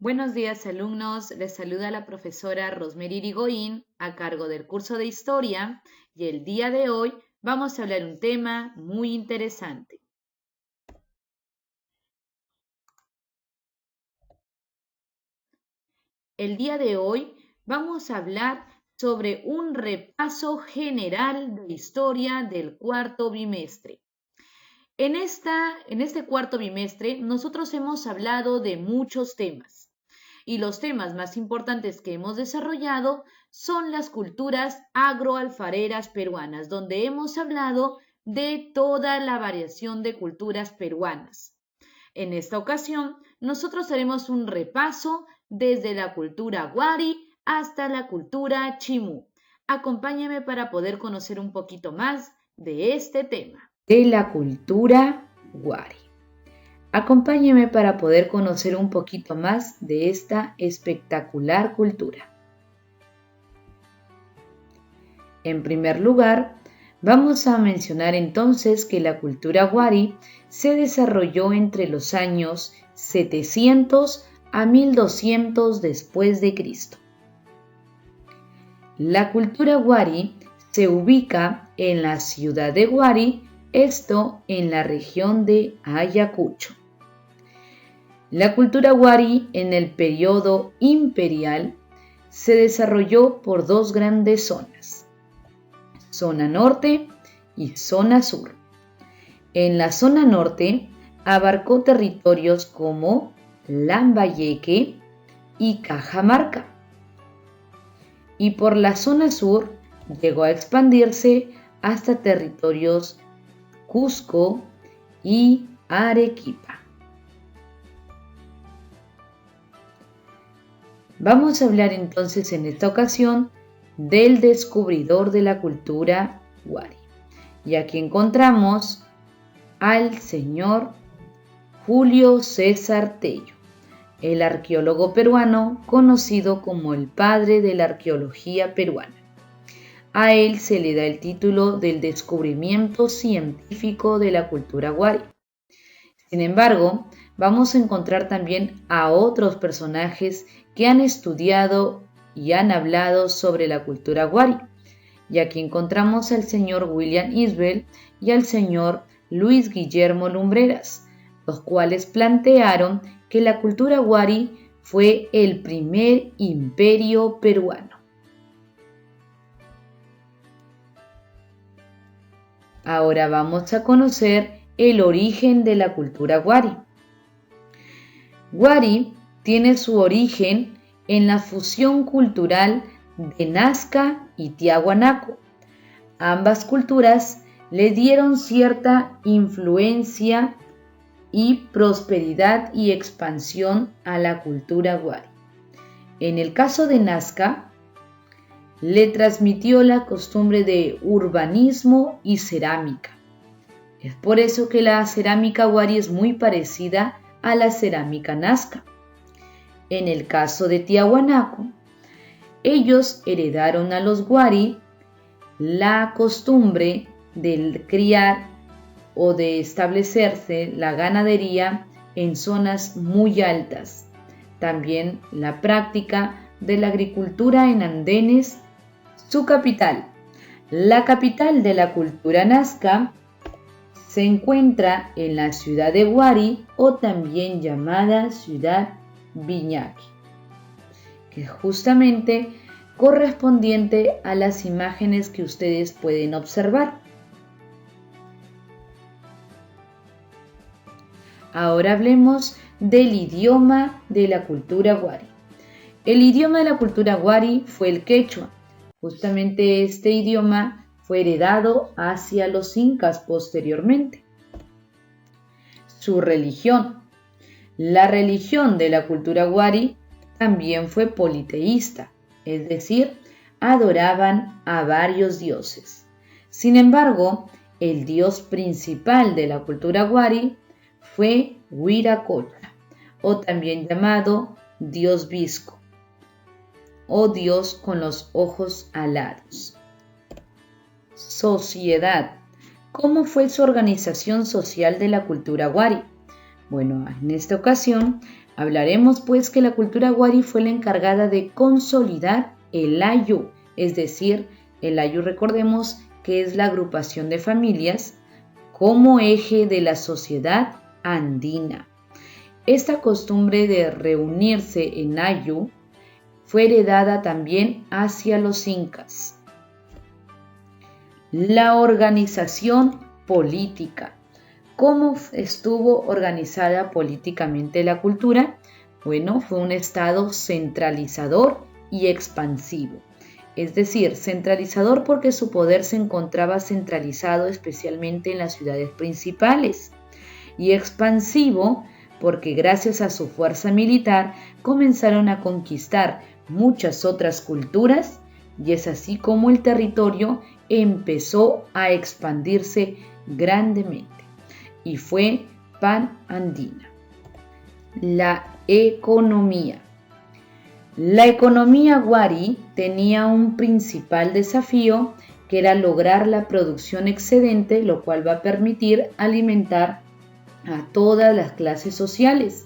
Buenos días, alumnos. Les saluda la profesora Rosemary Irigoyen a cargo del curso de Historia y el día de hoy vamos a hablar un tema muy interesante. El día de hoy vamos a hablar sobre un repaso general de historia del cuarto bimestre. En este cuarto bimestre nosotros hemos hablado de muchos temas. Y los temas más importantes que hemos desarrollado son las culturas agroalfareras peruanas, donde hemos hablado de toda la variación de culturas peruanas. En esta ocasión, nosotros haremos un repaso desde la cultura Wari hasta la cultura Chimú. Acompáñame para poder conocer un poquito más de este tema. De la cultura Wari. Acompáñeme para poder conocer un poquito más de esta espectacular cultura. En primer lugar, vamos a mencionar entonces que la cultura Wari se desarrolló entre los años 700 a 1200 después de Cristo. La cultura Wari se ubica en la ciudad de Wari, esto en la región de Ayacucho. La cultura Wari en el periodo imperial se desarrolló por dos grandes zonas, zona norte y zona sur. En la zona norte abarcó territorios como Lambayeque y Cajamarca. Y por la zona sur llegó a expandirse hasta territorios Cusco y Arequipa. Vamos a hablar entonces en esta ocasión del descubridor de la cultura Wari. Y aquí encontramos al señor Julio César Tello, el arqueólogo peruano conocido como el padre de la arqueología peruana. A él se le da el título del descubrimiento científico de la cultura Wari. Sin embargo, vamos a encontrar también a otros personajes que han estudiado y han hablado sobre la cultura Wari. Y aquí encontramos al señor William Isbell y al señor Luis Guillermo Lumbreras, los cuales plantearon que la cultura Wari fue el primer imperio peruano. Ahora vamos a conocer el origen de la cultura Wari. Wari tiene su origen en la fusión cultural de Nazca y Tiahuanaco. Ambas culturas le dieron cierta influencia y prosperidad y expansión a la cultura Wari. En el caso de Nazca, le transmitió la costumbre de urbanismo y cerámica. Es por eso que la cerámica Wari es muy parecida a la cerámica Nazca. En el caso de Tiahuanaco, ellos heredaron a los Wari la costumbre de criar o de establecerse la ganadería en zonas muy altas. También la práctica de la agricultura en andenes. Su capital, la capital de la cultura Nazca, se encuentra en la ciudad de Wari o también llamada ciudad Viñaqui, que es justamente correspondiente a las imágenes que ustedes pueden observar. Ahora hablemos del idioma de la cultura Wari. El idioma de la cultura Wari fue el quechua. Justamente este idioma fue heredado hacia los incas posteriormente. Su religión. La religión de la cultura Wari también fue politeísta, es decir, adoraban a varios dioses. Sin embargo, el dios principal de la cultura Wari fue Wiracocha, o también llamado dios visco, o Dios con los ojos alados. Sociedad. ¿Cómo fue su organización social de la cultura Wari? Bueno, en esta ocasión Hablaremos pues que la cultura wari fue la encargada de consolidar el ayu, es decir, el ayu, recordemos que es la agrupación de familias como eje de la sociedad andina. Esta costumbre de reunirse en ayu fue heredada también hacia los incas. La organización política. ¿Cómo estuvo organizada políticamente la cultura? Bueno, fue un estado centralizador y expansivo. Es decir, centralizador porque su poder se encontraba centralizado especialmente en las ciudades principales, y expansivo porque gracias a su fuerza militar comenzaron a conquistar muchas otras culturas, y es así como el territorio empezó a expandirse grandemente y fue pan-andina. La economía. La economía wari tenía un principal desafío que era lograr la producción excedente, lo cual va a permitir alimentar a todas las clases sociales.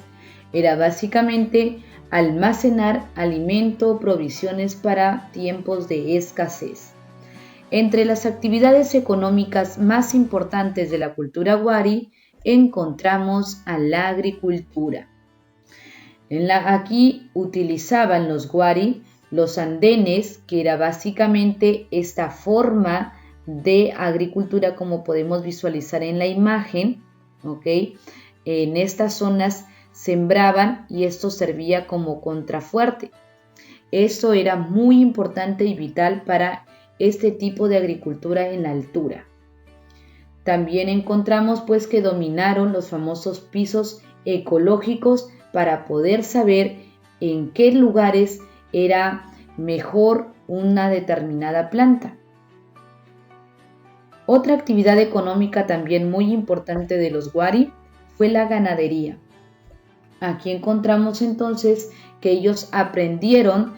Era básicamente almacenar alimento o provisiones para tiempos de escasez. Entre las actividades económicas más importantes de la cultura wari encontramos a la agricultura. Aquí utilizaban los wari los andenes, que era básicamente esta forma de agricultura como podemos visualizar en la imagen, ¿ok? En estas zonas sembraban y esto servía como contrafuerte. Eso era muy importante y vital para este tipo de agricultura en la altura. También encontramos pues que dominaron los famosos pisos ecológicos para poder saber en qué lugares era mejor una determinada planta. Otra actividad económica también muy importante de los wari fue la ganadería. Aquí encontramos entonces que ellos aprendieron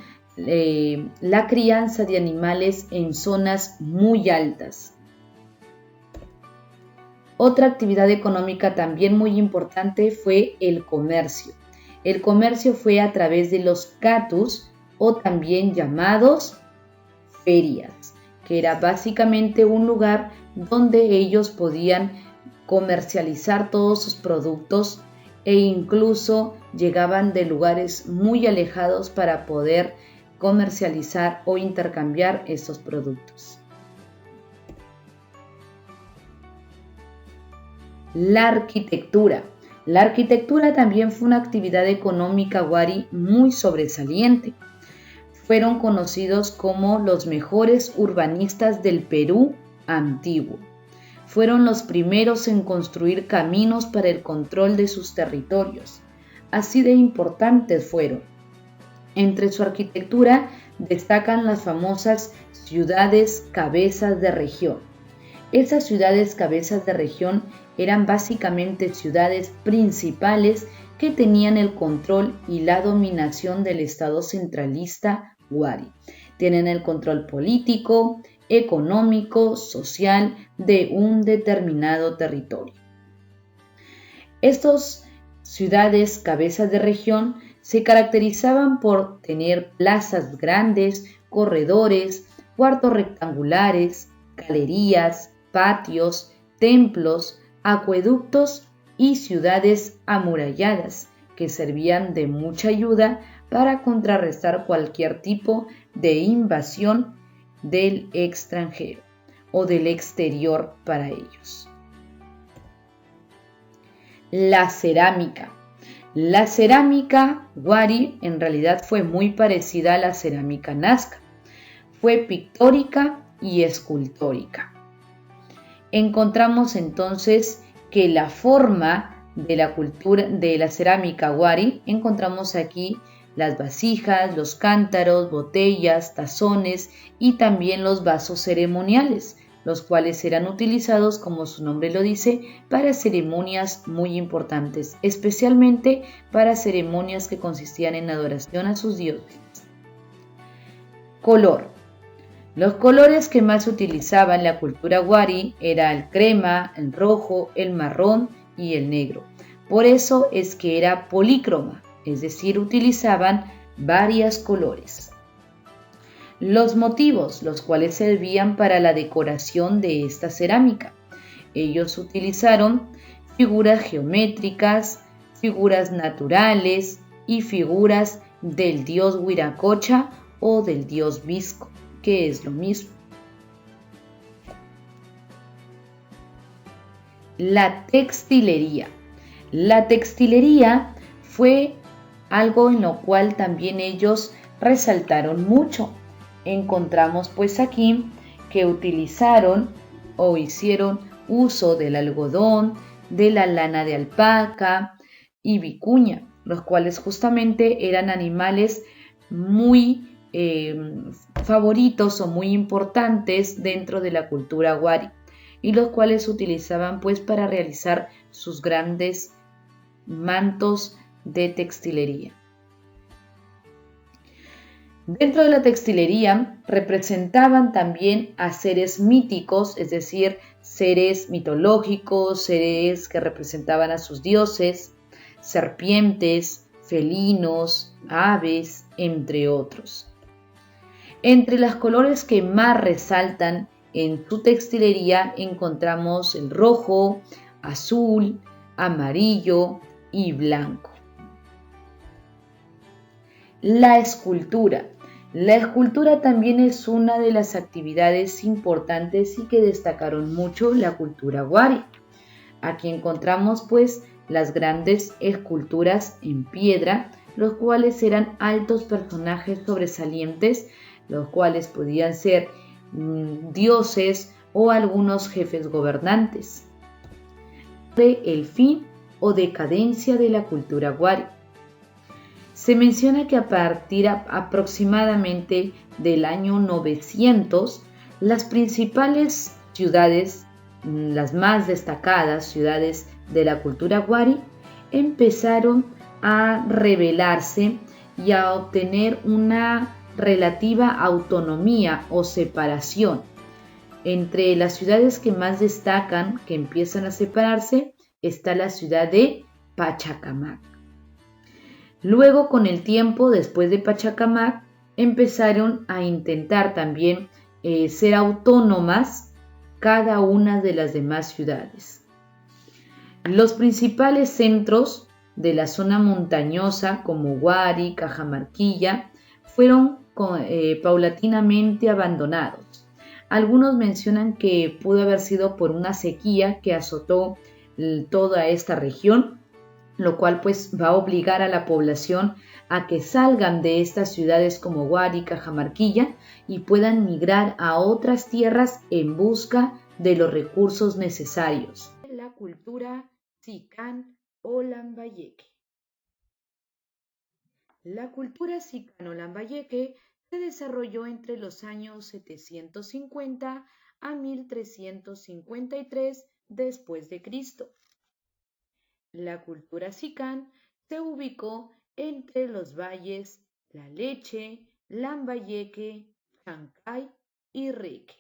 la crianza de animales en zonas muy altas. Otra actividad económica también muy importante fue el comercio. El comercio fue a través de los katus, o también llamados ferias, que era básicamente un lugar donde ellos podían comercializar todos sus productos e incluso llegaban de lugares muy alejados para poder comercializar o intercambiar estos productos. La arquitectura. La arquitectura también fue una actividad económica wari muy sobresaliente. Fueron conocidos como los mejores urbanistas del Perú antiguo. Fueron los primeros en construir caminos para el control de sus territorios. Así de importantes fueron. Entre su arquitectura destacan las famosas ciudades cabezas de región. Esas ciudades cabezas de región eran básicamente ciudades principales que tenían el control y la dominación del Estado centralista wari. Tienen el control político, económico, social de un determinado territorio. Estas ciudades cabezas de región se caracterizaban por tener plazas grandes, corredores, cuartos rectangulares, galerías, patios, templos, acueductos y ciudades amuralladas que servían de mucha ayuda para contrarrestar cualquier tipo de invasión del extranjero o del exterior para ellos. La cerámica. La cerámica wari en realidad fue muy parecida a la cerámica nazca. Fue pictórica y escultórica. Encontramos entonces que la forma de la cultura de la cerámica wari, encontramos aquí las vasijas, los cántaros, botellas, tazones y también los vasos ceremoniales, los cuales eran utilizados, como su nombre lo dice, para ceremonias muy importantes, especialmente para ceremonias que consistían en adoración a sus dioses. Color. Los colores que más se utilizaban en la cultura wari era el crema, el rojo, el marrón y el negro. Por eso es que era polícroma, es decir, utilizaban varios colores. Los motivos, los cuales servían para la decoración de esta cerámica. Ellos utilizaron figuras geométricas, figuras naturales y figuras del dios Huiracocha o del dios Visco, que es lo mismo. La textilería. La textilería fue algo en lo cual también ellos resaltaron mucho. Encontramos pues aquí que utilizaron o hicieron uso del algodón, de la lana de alpaca y vicuña, los cuales justamente eran animales muy favoritos o muy importantes dentro de la cultura wari, y los cuales utilizaban pues para realizar sus grandes mantos de textilería. Dentro de la textilería representaban también a seres míticos, es decir, seres mitológicos, seres que representaban a sus dioses, serpientes, felinos, aves, entre otros. Entre los colores que más resaltan en su textilería encontramos el rojo, azul, amarillo y blanco. La escultura. La escultura también es una de las actividades importantes y que destacaron mucho la cultura wari. Aquí encontramos pues las grandes esculturas en piedra, los cuales eran altos personajes sobresalientes, los cuales podían ser dioses o algunos jefes gobernantes. El fin o decadencia de la cultura wari. Se menciona que a partir aproximadamente del año 900, las principales ciudades, las más destacadas ciudades de la cultura wari, empezaron a rebelarse y a obtener una relativa autonomía o separación. Entre las ciudades que más destacan, que empiezan a separarse, está la ciudad de Pachacamac. Luego, con el tiempo, después de Pachacamac, empezaron a intentar también ser autónomas cada una de las demás ciudades. Los principales centros de la zona montañosa, como Wari, Cajamarquilla, fueron paulatinamente abandonados. Algunos mencionan que pudo haber sido por una sequía que azotó toda esta región, lo cual pues va a obligar a la población a que salgan de estas ciudades como Wari, Cajamarquilla y puedan migrar a otras tierras en busca de los recursos necesarios. La cultura Sican o Lambayeque. La cultura Sican o Lambayeque se desarrolló entre los años 750 a 1353 después de Cristo. La cultura Sican se ubicó entre los valles La Leche, Lambayeque, Chancay y Reque.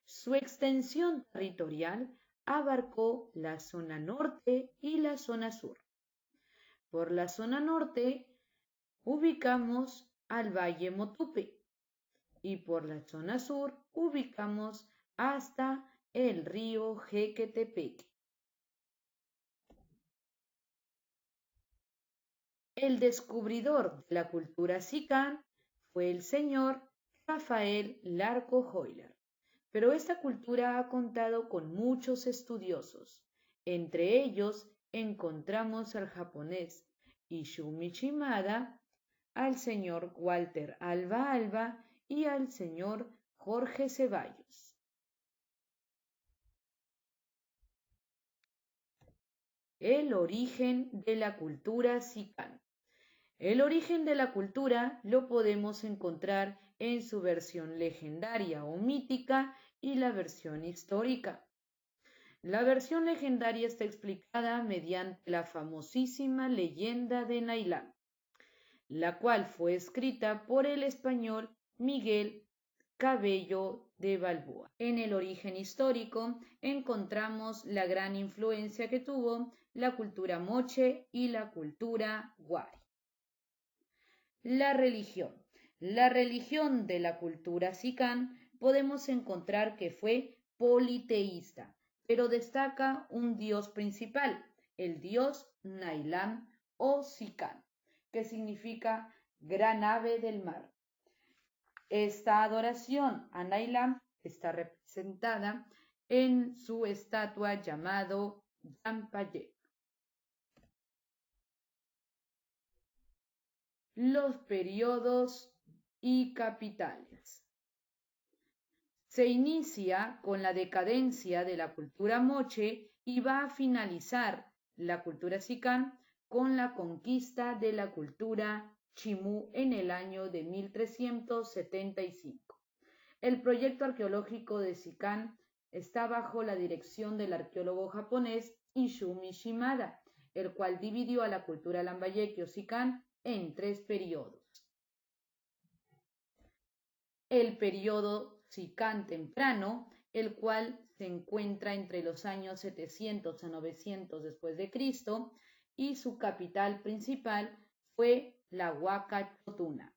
Su extensión territorial abarcó la zona norte y la zona sur. Por la zona norte ubicamos al Valle Motupe y por la zona sur ubicamos hasta el río Jequetepeque. El descubridor de la cultura Sican fue el señor Rafael Larco Euler, pero esta cultura ha contado con muchos estudiosos. Entre ellos encontramos al japonés Ishumi Shimada, al señor Walter Alba Alba y al señor Jorge Ceballos. El origen de la cultura Sican. El origen de la cultura lo podemos encontrar en su versión legendaria o mítica y la versión histórica. La versión legendaria está explicada mediante la famosísima leyenda de Nailán, la cual fue escrita por el español Miguel Cabello de Balboa. En el origen histórico encontramos la gran influencia que tuvo la cultura moche y la cultura wari. La religión. La religión de la cultura sicán podemos encontrar que fue politeísta, pero destaca un dios principal, el dios Nailam o Sicán, que significa gran ave del mar. Esta adoración a Nailam está representada en su estatua llamado Yampayek. Los periodos y capitales. Se inicia con la decadencia de la cultura moche y va a finalizar la cultura sicán con la conquista de la cultura chimú en el año de 1375. El proyecto arqueológico de Sicán está bajo la dirección del arqueólogo japonés Izumi Shimada, el cual dividió a la cultura lambayeque o sicán en 3 periodos. El periodo sicán temprano, el cual se encuentra entre los años 700 a 900 después de Cristo, y su capital principal fue la Huaca Chotuna,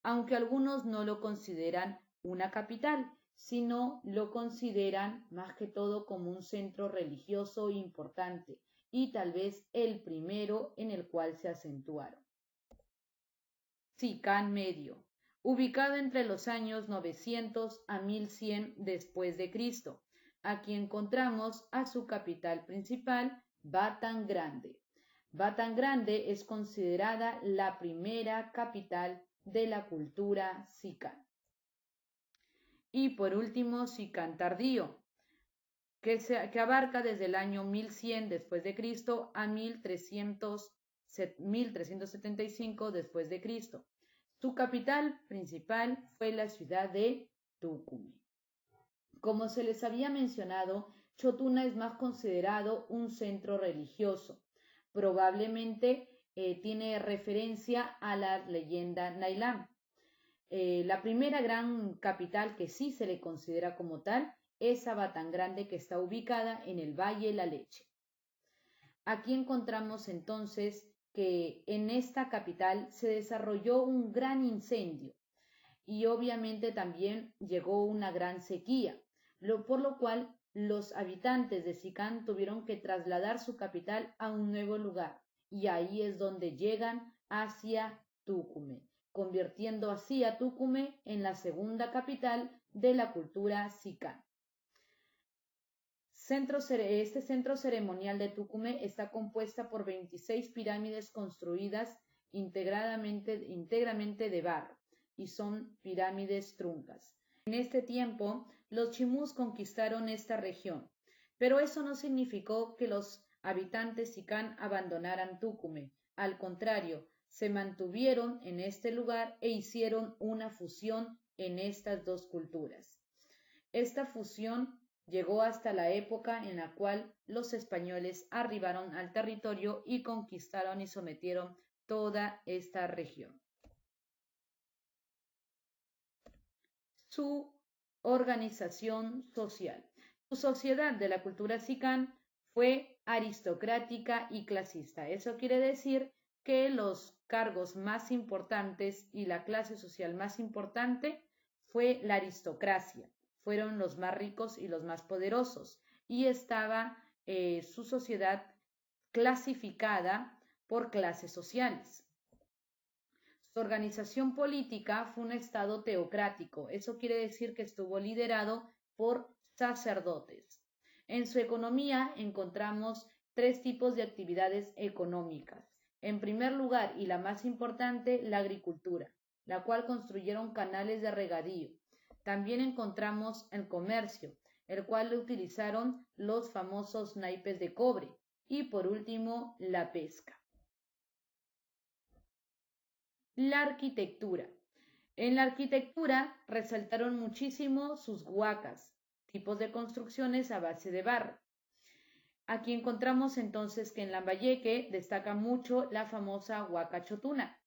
aunque algunos no lo consideran una capital, sino lo consideran más que todo como un centro religioso importante y tal vez el primero en el cual se acentuaron. Sicán Medio, ubicado entre los años 900 a 1100 después de Cristo. Aquí encontramos a su capital principal, Batán Grande. Batán Grande es considerada la primera capital de la cultura sicán. Y por último, Sicán Tardío, que abarca desde el año 1100 después de Cristo a 1375 después de Cristo. Su capital principal fue la ciudad de Tucumán. Como se les había mencionado, Chotuna es más considerado un centro religioso. Probablemente tiene referencia a la leyenda Nailam. La primera gran capital que sí se le considera como tal es Batán Grande, que está ubicada en el Valle La Leche. Aquí encontramos entonces que en esta capital se desarrolló un gran incendio y obviamente también llegó una gran sequía, por lo cual los habitantes de Sicán tuvieron que trasladar su capital a un nuevo lugar y ahí es donde llegan hacia Tucumán, convirtiendo así a Tucumán en la segunda capital de la cultura sicán. Este centro ceremonial de Tucumán está compuesta por 26 pirámides construidas íntegramente de barro y son pirámides truncas. En este tiempo, los chimús conquistaron esta región, pero eso no significó que los habitantes sicán abandonaran Tucumán. Al contrario, se mantuvieron en este lugar e hicieron una fusión en estas dos culturas. Esta fusión llegó hasta la época en la cual los españoles arribaron al territorio y conquistaron y sometieron toda esta región. Su organización social. Su sociedad de la cultura sicán fue aristocrática y clasista. Eso quiere decir que los cargos más importantes y la clase social más importante fue la aristocracia. Fueron los más ricos y los más poderosos, y estaba su sociedad clasificada por clases sociales. Su organización política fue un estado teocrático, eso quiere decir que estuvo liderado por sacerdotes. En su economía encontramos 3 tipos de actividades económicas. En primer lugar, y la más importante, la agricultura, la cual construyeron canales de regadío. También encontramos el comercio, el cual utilizaron los famosos naipes de cobre. Y por último, la pesca. La arquitectura. En la arquitectura resaltaron muchísimo sus huacas, tipos de construcciones a base de barro. Aquí encontramos entonces que en Lambayeque destaca mucho la famosa Huaca Chotuna.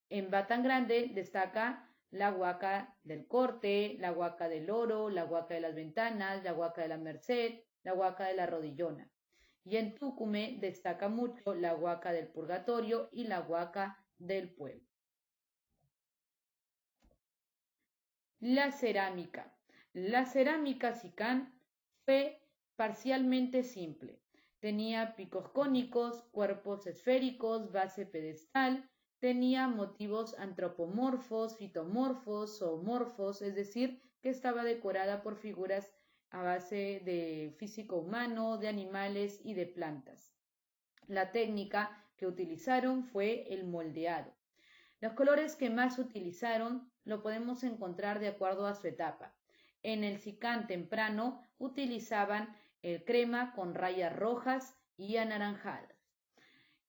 En Batán Grande destaca la huaca del Corte, la huaca del Oro, la huaca de las Ventanas, la huaca de la Merced, la huaca de la Rodillona. Y en Tucumé destaca mucho la huaca del Purgatorio y la huaca del Pueblo. La cerámica. La cerámica sicán fue parcialmente simple. Tenía picos cónicos, cuerpos esféricos, base pedestal, tenía motivos antropomorfos, fitomorfos, zoomorfos, es decir, que estaba decorada por figuras a base de físico humano, de animales y de plantas. La técnica que utilizaron fue el moldeado. Los colores que más utilizaron lo podemos encontrar de acuerdo a su etapa. En el sicán temprano utilizaban el crema con rayas rojas y anaranjadas.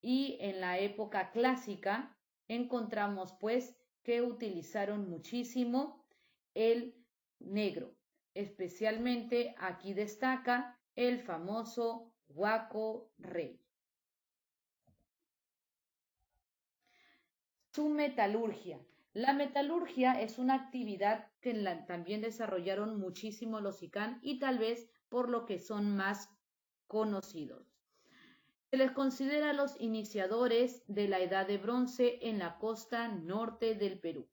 Y en la época clásica encontramos pues que utilizaron muchísimo el negro. Especialmente aquí destaca el famoso huaco rey. Su metalurgia. La metalurgia es una actividad que también desarrollaron muchísimo los sicán y tal vez por lo que son más conocidos. Se les considera los iniciadores de la Edad de Bronce en la costa norte del Perú.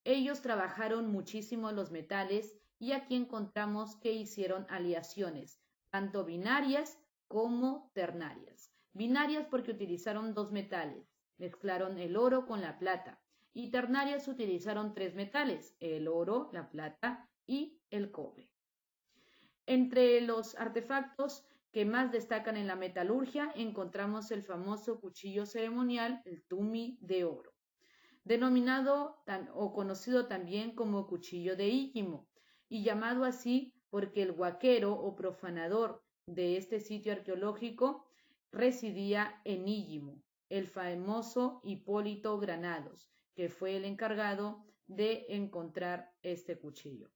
Ellos trabajaron muchísimo los metales y aquí encontramos que hicieron aleaciones, tanto binarias como ternarias. Binarias porque utilizaron dos metales, mezclaron el oro con la plata, y ternarias utilizaron tres metales, el oro, la plata y el cobre. Entre los artefactos que más destacan en la metalurgia encontramos el famoso cuchillo ceremonial, el tumi de oro, denominado o conocido también como cuchillo de Íllimo, y llamado así porque el huaquero o profanador de este sitio arqueológico residía en Íllimo, el famoso Hipólito Granados, que fue el encargado de encontrar este cuchillo.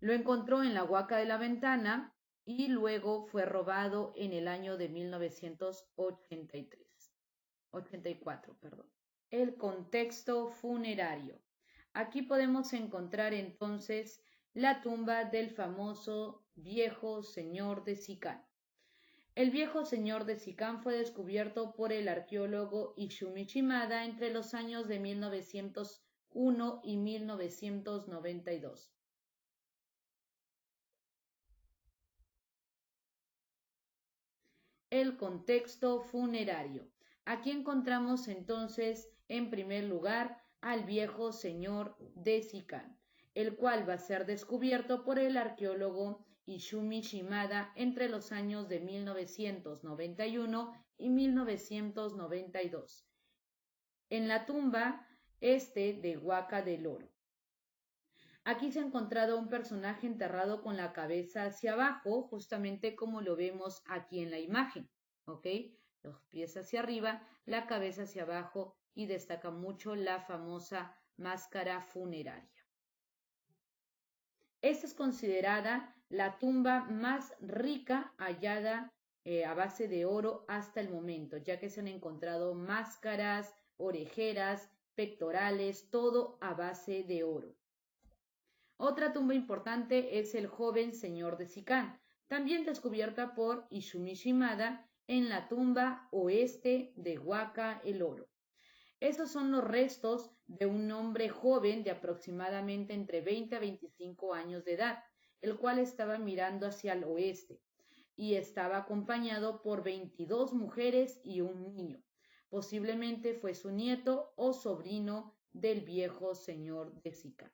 Lo encontró en la huaca de la Ventana y luego fue robado en el año de 1984. El contexto funerario. Aquí podemos encontrar entonces la tumba del famoso viejo señor de Sicán. El viejo señor de Sicán fue descubierto por el arqueólogo Izumi Shimada entre los años de 1901 y 1992. El contexto funerario. Aquí encontramos entonces, en primer lugar, al viejo señor de Sicán, el cual va a ser descubierto por el arqueólogo Izumi Shimada entre los años de 1991 y 1992. En la tumba de Huaca del Oro. Aquí se ha encontrado un personaje enterrado con la cabeza hacia abajo, justamente como lo vemos aquí en la imagen, ¿ok? Los pies hacia arriba, la cabeza hacia abajo y destaca mucho la famosa máscara funeraria. Esta es considerada la tumba más rica hallada a base de oro hasta el momento, ya que se han encontrado máscaras, orejeras, pectorales, todo a base de oro. Otra tumba importante es el joven señor de Sicán, también descubierta por Izumi Shimada en la tumba oeste de Huaca el Oro. Estos son los restos de un hombre joven de aproximadamente entre 20 a 25 años de edad, el cual estaba mirando hacia el oeste y estaba acompañado por 22 mujeres y un niño. Posiblemente fue su nieto o sobrino del viejo señor de Sicán.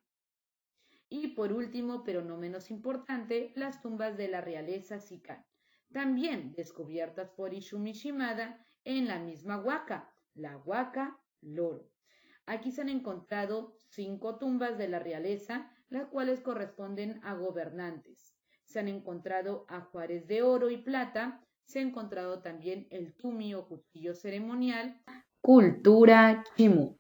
Y por último, pero no menos importante, las tumbas de la realeza Sicán, también descubiertas por Izumi Shimada en la misma huaca, la Huaca Loro. Aquí se han encontrado 5 tumbas de la realeza, las cuales corresponden a gobernantes. Se han encontrado ajuares de oro y plata, se ha encontrado también el tumi o cuchillo ceremonial. Cultura Chimú.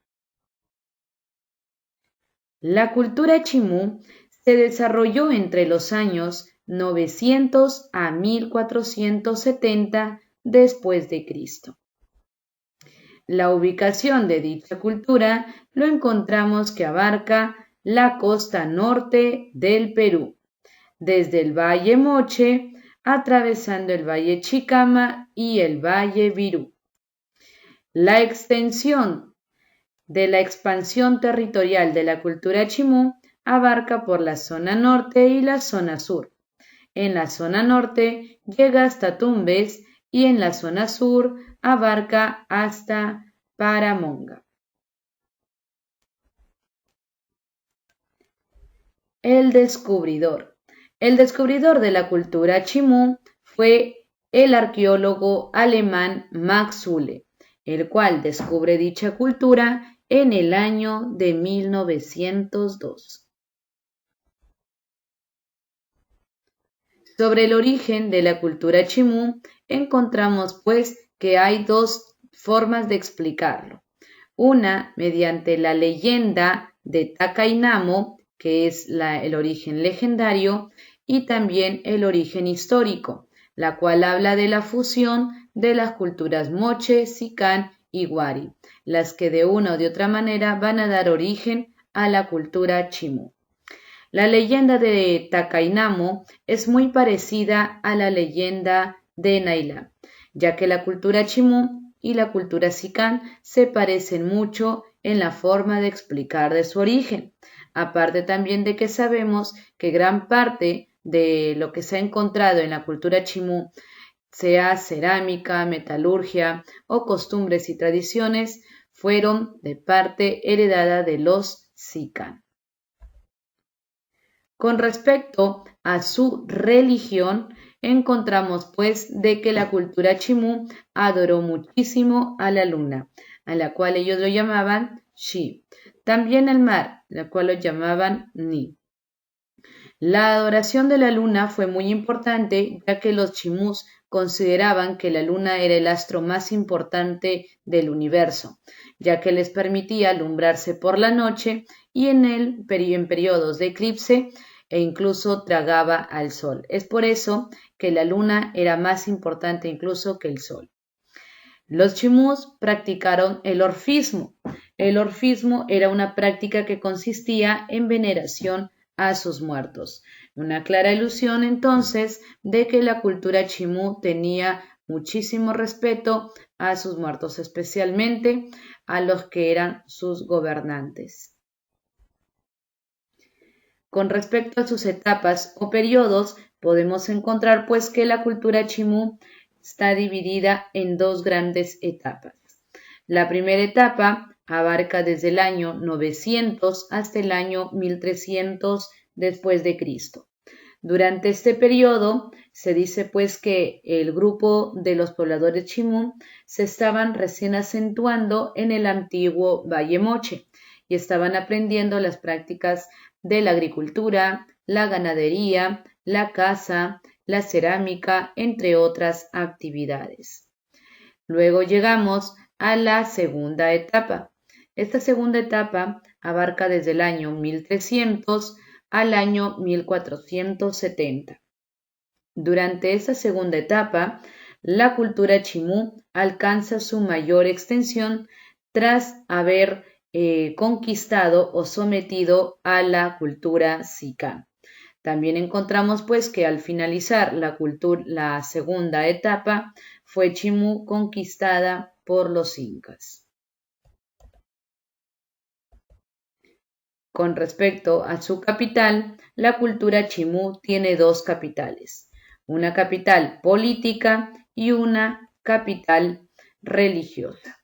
La cultura chimú se desarrolló entre los años 900 a 1470 después de Cristo. La ubicación de dicha cultura lo encontramos que abarca la costa norte del Perú, desde el Valle Moche, atravesando el Valle Chicama y el Valle Virú. La extensión de la expansión territorial de la cultura chimú abarca por la zona norte y la zona sur. En la zona norte llega hasta Tumbes y en la zona sur abarca hasta Paramonga. El descubridor. El descubridor de la cultura chimú fue el arqueólogo alemán Max Zülle, el cual descubre dicha cultura en el año de 1902. Sobre el origen de la cultura chimú, encontramos pues que hay dos formas de explicarlo. Una mediante la leyenda de Takainamo, que es el origen legendario, y también el origen histórico, la cual habla de la fusión de las culturas Moche, Sican y Wari, las que de una o de otra manera van a dar origen a la cultura chimú. La leyenda de Takainamo es muy parecida a la leyenda de Naila, ya que la cultura chimú y la cultura Sican se parecen mucho en la forma de explicar de su origen, aparte también de que sabemos que gran parte de lo que se ha encontrado en la cultura chimú, sea cerámica, metalurgia o costumbres y tradiciones, fueron de parte heredada de los Sican. Con respecto a su religión, encontramos pues de que la cultura chimú adoró muchísimo a la luna, a la cual ellos lo llamaban Shi, también al mar, la cual lo llamaban Ni. La adoración de la luna fue muy importante, ya que los chimús consideraban que la luna era el astro más importante del universo, ya que les permitía alumbrarse por la noche y en periodos de eclipse e incluso tragaba al sol. Es por eso que la luna era más importante incluso que el sol. Los chimús practicaron el orfismo. El orfismo era una práctica que consistía en veneración a sus muertos. Una clara ilusión entonces de que la cultura chimú tenía muchísimo respeto a sus muertos, especialmente a los que eran sus gobernantes. Con respecto a sus etapas o periodos, podemos encontrar pues que la cultura chimú está dividida en dos grandes etapas. La primera etapa abarca desde el año 900 hasta el año 1300 después de Cristo. Durante este periodo se dice pues que el grupo de los pobladores chimú se estaban recién acentuando en el antiguo Valle Moche y estaban aprendiendo las prácticas de la agricultura, la ganadería, la caza, la cerámica, entre otras actividades. Luego llegamos a la segunda etapa. Esta segunda etapa abarca desde el año 1300 al año 1470. Durante esta segunda etapa, la cultura chimú alcanza su mayor extensión tras haber conquistado o sometido a la cultura Sican. También encontramos pues que al finalizar la segunda etapa fue Chimú conquistada por los incas. Con respecto a su capital, la cultura chimú tiene dos capitales, una capital política y una capital religiosa.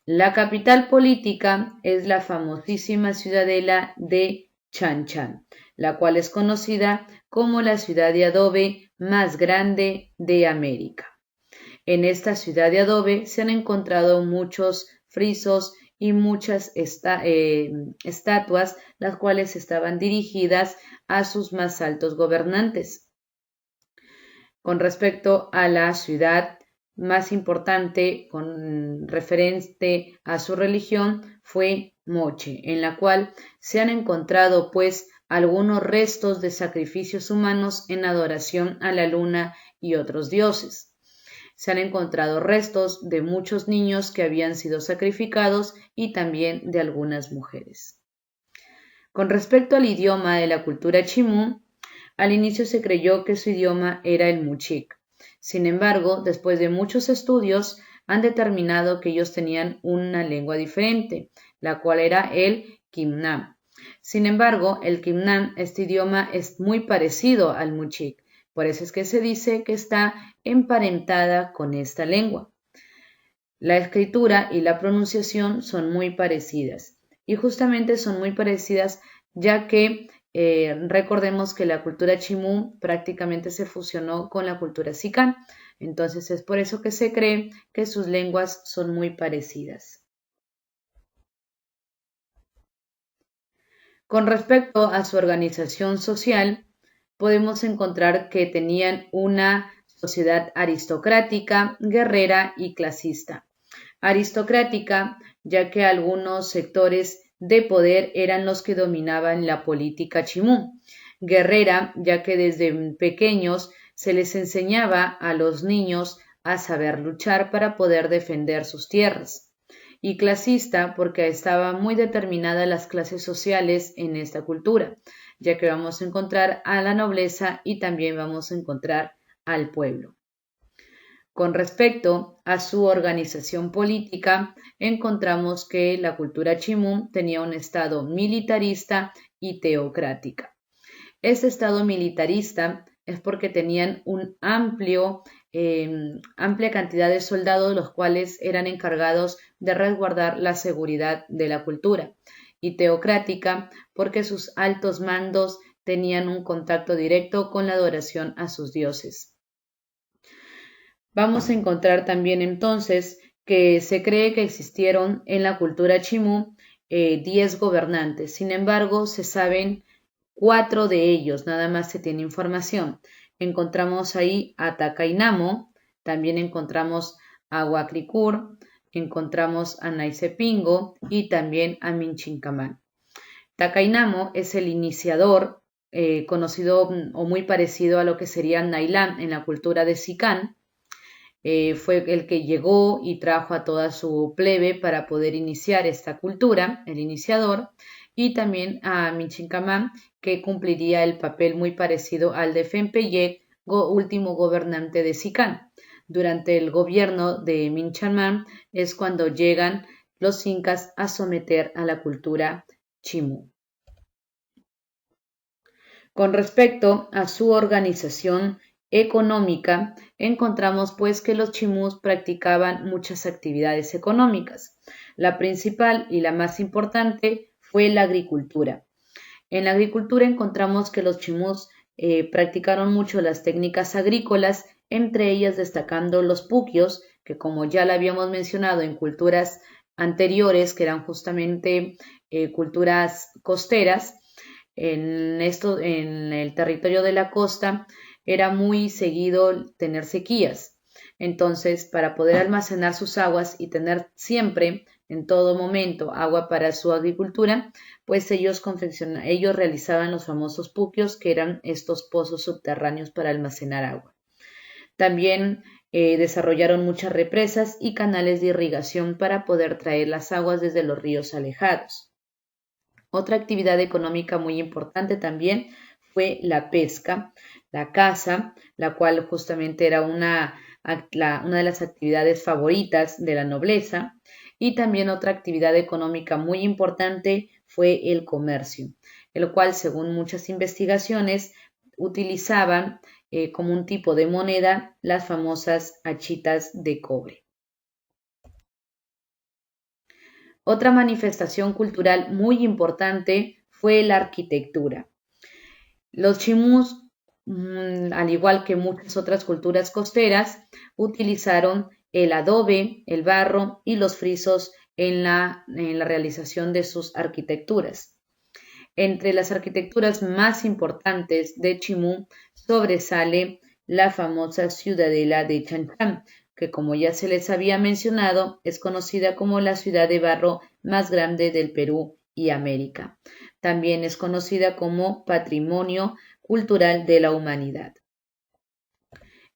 La capital política es la famosísima ciudadela de Chan Chan, la cual es conocida como la ciudad de adobe más grande de América. En esta ciudad de adobe se han encontrado muchos frisos y muchas estatuas, las cuales estaban dirigidas a sus más altos gobernantes. Con respecto a la ciudad más importante con referente a su religión fue Moche, en la cual se han encontrado pues algunos restos de sacrificios humanos en adoración a la luna y otros dioses. Se han encontrado restos de muchos niños que habían sido sacrificados y también de algunas mujeres. Con respecto al idioma de la cultura chimú, al inicio se creyó que su idioma era el muchik. Sin embargo, después de muchos estudios, han determinado que ellos tenían una lengua diferente, la cual era el Kimnam. Sin embargo, el Kimnam, este idioma, es muy parecido al muchik. Por eso es que se dice que está emparentada con esta lengua. La escritura y la pronunciación son muy parecidas. Y justamente son muy parecidas ya que recordemos que la cultura chimú prácticamente se fusionó con la cultura sicán. Entonces es por eso que se cree que sus lenguas son muy parecidas. Con respecto a su organización social, podemos encontrar que tenían una sociedad aristocrática, guerrera y clasista. Aristocrática, ya que algunos sectores de poder eran los que dominaban la política chimú. Guerrera, ya que desde pequeños se les enseñaba a los niños a saber luchar para poder defender sus tierras. Y clasista, porque estaban muy determinadas las clases sociales en esta cultura, ya que vamos a encontrar a la nobleza y también vamos a encontrar al pueblo. Con respecto a su organización política, encontramos que la cultura chimú tenía un estado militarista y teocrática. Este estado militarista es porque tenían un amplia cantidad de soldados, los cuales eran encargados de resguardar la seguridad de la cultura. Y teocrática porque sus altos mandos tenían un contacto directo con la adoración a sus dioses. Vamos a encontrar también entonces que se cree que existieron en la cultura chimú 10 gobernantes. Sin embargo, se saben 4 de ellos, nada más se tiene información. Encontramos ahí a Tacainamo, también encontramos a Huacricur, encontramos a Naicepingo y también a Minchincamán. Tacainamo es el iniciador, conocido o muy parecido a lo que sería Nailán en la cultura de Sicán. Fue el que llegó y trajo a toda su plebe para poder iniciar esta cultura, el iniciador, y también a Minchincamán, que cumpliría el papel muy parecido al de Fempeyek, último gobernante de Sicán. Durante el gobierno de Minchincamán es cuando llegan los incas a someter a la cultura chimú. Con respecto a su organización económica, encontramos pues que los chimús practicaban muchas actividades económicas. La principal y la más importante fue la agricultura. En la agricultura encontramos que los chimús practicaron mucho las técnicas agrícolas, entre ellas destacando los puquios, que como ya lo habíamos mencionado en culturas anteriores, que eran justamente culturas costeras, en el territorio de la costa era muy seguido tener sequías. Entonces, para poder almacenar sus aguas y tener siempre, en todo momento, agua para su agricultura, pues ellos realizaban los famosos puquios, que eran estos pozos subterráneos para almacenar agua. También desarrollaron muchas represas y canales de irrigación para poder traer las aguas desde los ríos alejados. Otra actividad económica muy importante también fue la pesca, la caza, la cual justamente era una de las actividades favoritas de la nobleza, y también otra actividad económica muy importante fue el comercio, el cual, según muchas investigaciones, utilizaban como un tipo de moneda las famosas hachitas de cobre. Otra manifestación cultural muy importante fue la arquitectura. Los chimús, al igual que muchas otras culturas costeras, utilizaron el adobe, el barro y los frisos en la realización de sus arquitecturas. Entre las arquitecturas más importantes de Chimú sobresale la famosa ciudadela de Chan, que como ya se les había mencionado, es conocida como la ciudad de barro más grande del Perú y América. También es conocida como Patrimonio Cultural de la Humanidad.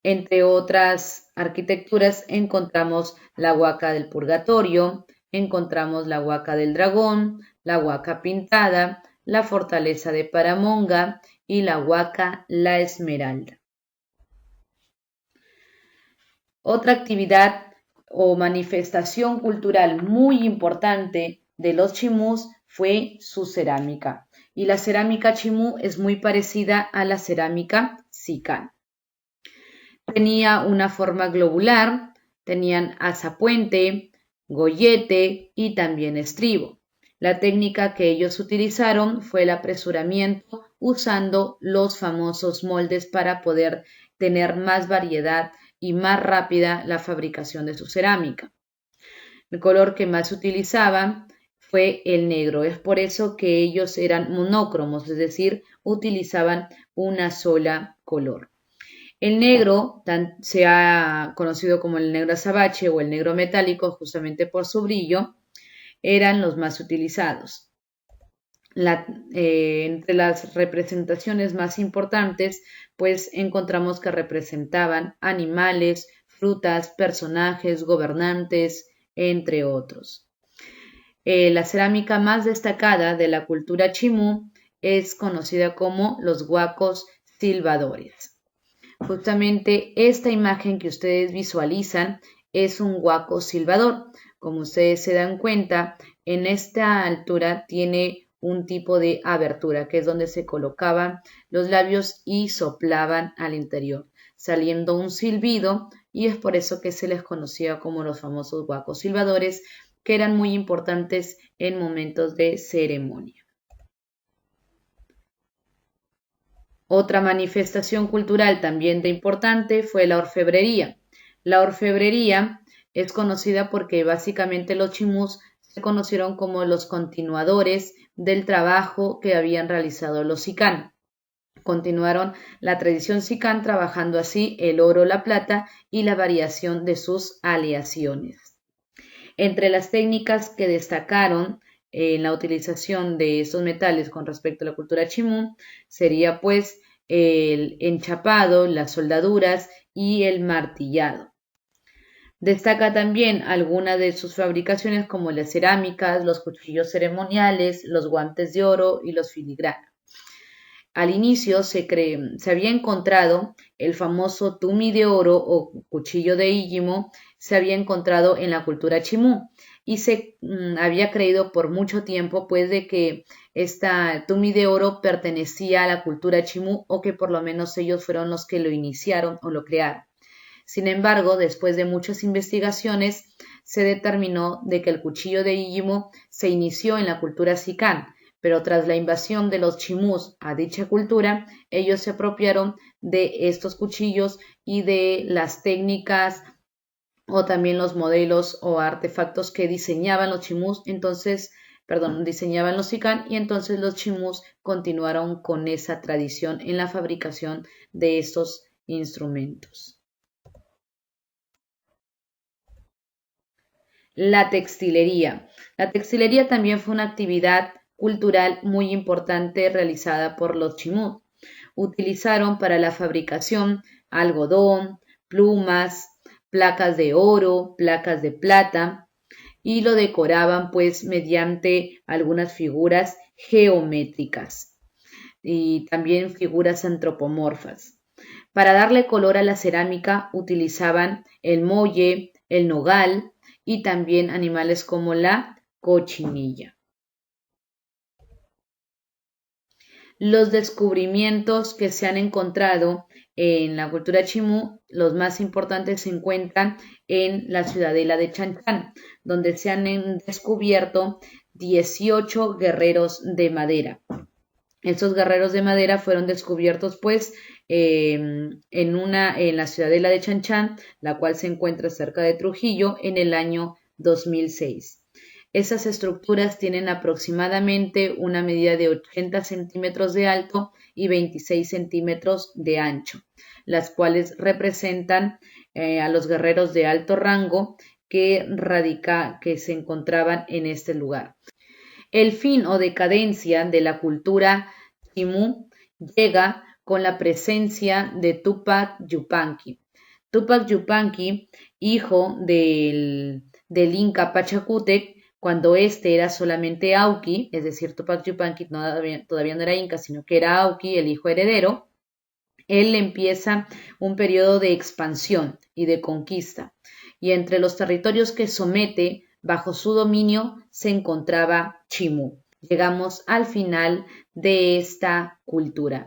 Entre otras arquitecturas encontramos la Huaca del Purgatorio, encontramos la Huaca del Dragón, la Huaca Pintada, la Fortaleza de Paramonga y la Huaca La Esmeralda. Otra actividad o manifestación cultural muy importante de los chimús fue su cerámica. Y la cerámica chimú es muy parecida a la cerámica sicán. Tenía una forma globular, tenían azapuente, gollete y también estribo. La técnica que ellos utilizaron fue el apresuramiento usando los famosos moldes para poder tener más variedad y más rápida la fabricación de su cerámica. El color que más utilizaban fue el negro. Es por eso que ellos eran monócromos, es decir, utilizaban una sola color. El negro se ha conocido como el negro azabache o el negro metálico justamente por su brillo, eran los más utilizados. Entre las representaciones más importantes, pues encontramos que representaban animales, frutas, personajes, gobernantes, entre otros. La cerámica más destacada de la cultura chimú es conocida como los huacos silbadores. Justamente esta imagen que ustedes visualizan es un huaco silbador. Como ustedes se dan cuenta, en esta altura tiene un tipo de abertura, que es donde se colocaban los labios y soplaban al interior, saliendo un silbido, y es por eso que se les conocía como los famosos huacos silbadores, que eran muy importantes en momentos de ceremonia. Otra manifestación cultural también de importante fue la orfebrería. La orfebrería es conocida porque básicamente los chimús se conocieron como los continuadores del trabajo que habían realizado los sicán. Continuaron la tradición sicán trabajando así el oro, la plata y la variación de sus aleaciones. Entre las técnicas que destacaron en la utilización de estos metales con respecto a la cultura chimú sería pues el enchapado, las soldaduras y el martillado. Destaca también algunas de sus fabricaciones como las cerámicas, los cuchillos ceremoniales, los guantes de oro y los filigranas. Al inicio se había encontrado el famoso tumi de oro o cuchillo de Íllimo, se había encontrado en la cultura chimú y se había creído por mucho tiempo pues de que esta tumi de oro pertenecía a la cultura chimú o que por lo menos ellos fueron los que lo iniciaron o lo crearon. Sin embargo, después de muchas investigaciones, se determinó de que el cuchillo de Íllimo se inició en la cultura sicán, pero tras la invasión de los chimús a dicha cultura, ellos se apropiaron de estos cuchillos y de las técnicas o también los modelos o artefactos que diseñaban los chimús, diseñaban los sicán y entonces los chimús continuaron con esa tradición en la fabricación de estos instrumentos. La textilería. La textilería también fue una actividad cultural muy importante realizada por los chimú. Utilizaron para la fabricación algodón, plumas, placas de oro, placas de plata y lo decoraban pues mediante algunas figuras geométricas y también figuras antropomorfas. Para darle color a la cerámica utilizaban el molle, el nogal y también animales como la cochinilla. Los descubrimientos que se han encontrado en la cultura chimú, los más importantes se encuentran en la ciudadela de Chan, donde se han descubierto 18 guerreros de madera. Estos guerreros de madera fueron descubiertos pues en la ciudadela de Chan, la cual se encuentra cerca de Trujillo en el año 2006. Esas estructuras tienen aproximadamente una medida de 80 centímetros de alto y 26 centímetros de ancho, las cuales representan a los guerreros de alto rango que se encontraban en este lugar. El fin o decadencia de la cultura chimú llega con la presencia de Tupac Yupanqui. Tupac Yupanqui, hijo del Inca Pachacútec, cuando este era solamente Auqui, es decir, Tupac Yupanqui todavía no era Inca, sino que era Auqui, el hijo heredero, él empieza un periodo de expansión y de conquista. Y entre los territorios que somete bajo su dominio se encontraba Chimú. Llegamos al final de esta cultura.